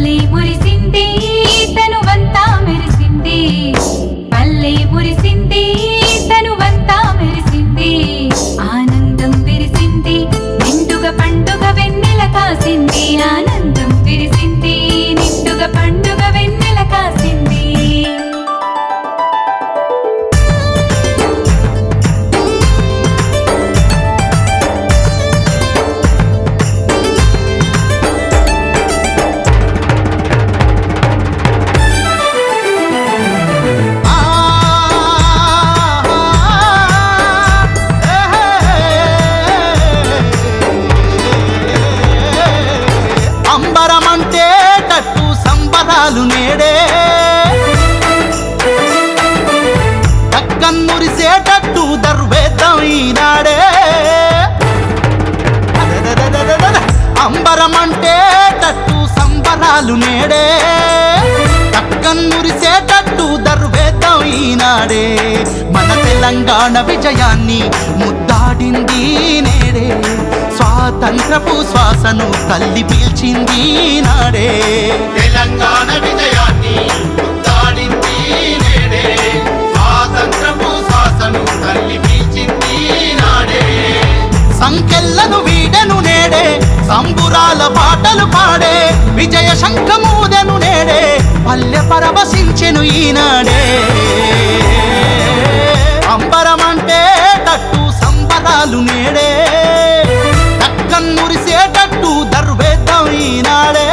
పల్లె మురిసింది తనువంతా మెరిసింది, పల్లె మురిసింది తనువంతా మెరిసింది, ఆనందం విరిసింది నిండుగా పండుగ వెన్నెల కాసింది, ఆనందం విరిసింది నిండుగా పండుగ వెన్నెల కాసింది. అంబరమంటే టట్టు సంబరాలు నేడే, దక్కన్నురిసేటట్టు దర్వేద్దాం ఈనాడే. అంబరమంటే టట్టు సంబరాలు నేడే, దక్కన్నురిసేటట్టు దర్వేద్దాం ఈనాడే. మన తెలంగాణ విజయాన్ని ముద్దాడింది నేడే, స్వాతంత్రపు శ్వాసను తల్లి పీల్చింది నాడే. తెలంగాణ విజయాన్ని ముద్దాడింది నేడే, స్వాతంత్రపు శ్వాసను తల్లి పీల్చింది నాడే. సంకెళ్లను వీడెను నేడే, సంబురాల పాటలు పాడే, విజయ శంఖమూదెను నేడే, పల్లె పరవశించెను ఈనాడే. అంబరమంటే టట్టు సంబరాలు నేడే, దక్కన్నురిసేటట్టు దర్వేద్దాం ఈనాడే.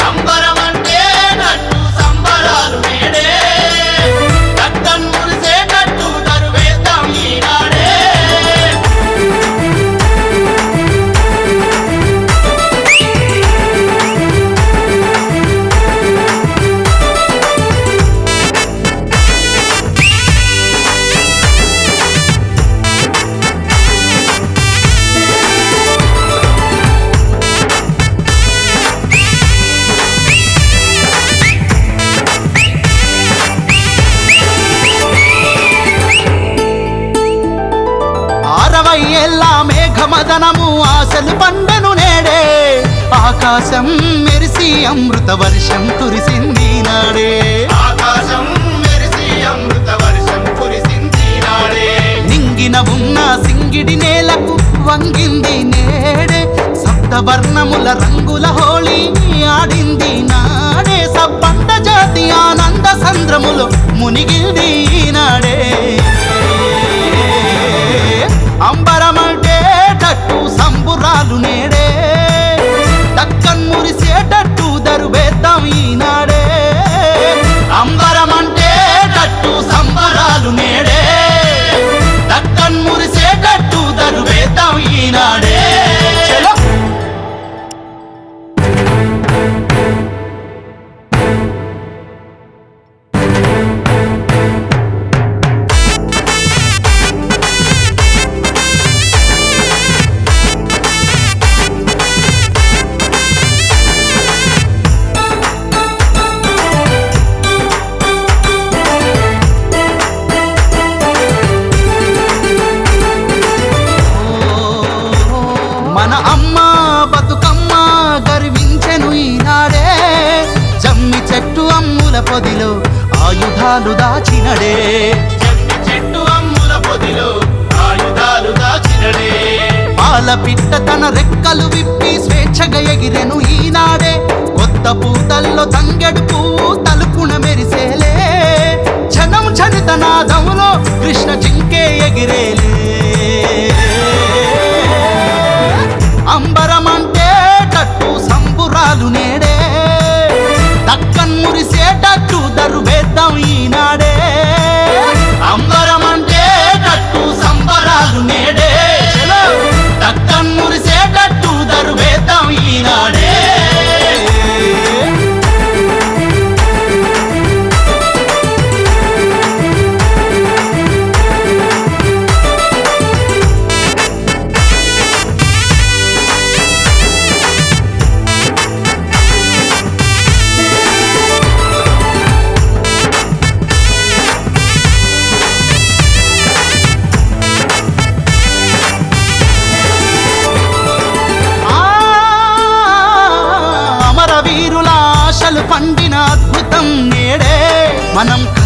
అంబరమంటే టట్టు సంబరాలు నేడే, దక్కన్నురిసేటట్టు దర్వేద్దాం ఈనాడే. ఏళ్ళ మేఘమదనము ఆశలు పండెను నేడే, ఆకాశం మెరిసి అమృత వర్షం కురిసింది నాడే. ఆకాశం మెరిసి అమృత వర్షం కురిసింది నాడే. నింగిన ఉన్న సింగిడి నేలకు వంగింది నేడే, సప్తవర్ణముల రంగుల హోళీ ఆడింది నాడే. సబ్బండ జాతి ఆనంద సంద్రములో మునిగింది నాడే. అంబరమంటే టట్టు సంబురాలు నేడే, దక్కన్నురిసేటట్టు దర్వేద్దాం ఈనాడే. అంబరమంటే టట్టు సంబరాలు నేడే, దక్కన్నురిసేటట్టు దర్వేద్దాం ఈనాడే. చలో మన అమ్మ బతుకమ్మ గర్వించెను ఈనాడే, జమ్మి చెట్టు అమ్ముల పొదిలో ఆయుధాలు దాచినడే. జమ్మి చెట్టు అమ్ముల పొదిలో ఆయుధాలు దాచినడే. పాల పిట్ట తన రెక్కలు విప్పి స్వేచ్ఛగా ఎగిరెను ఈనాడే, కొత్త పూతల్లో తంగెడు పువ్వు తలుపున మెరిసేలే, జనం జనితనాదములో కృష్ణ జింకే ఎగిరేలే. అంబరమంటే టట్టు సంబురాలు నేడే, దక్కన్నురిసేటట్టు దర్వేద్దాం ఈనాడే. అంబరమంటే టట్టు సంబరాలు నేడే, దక్కన్నురిసేటట్టు దర్వేద్దాం ఈనాడే. పండిన అద్భుతం నేడే మనం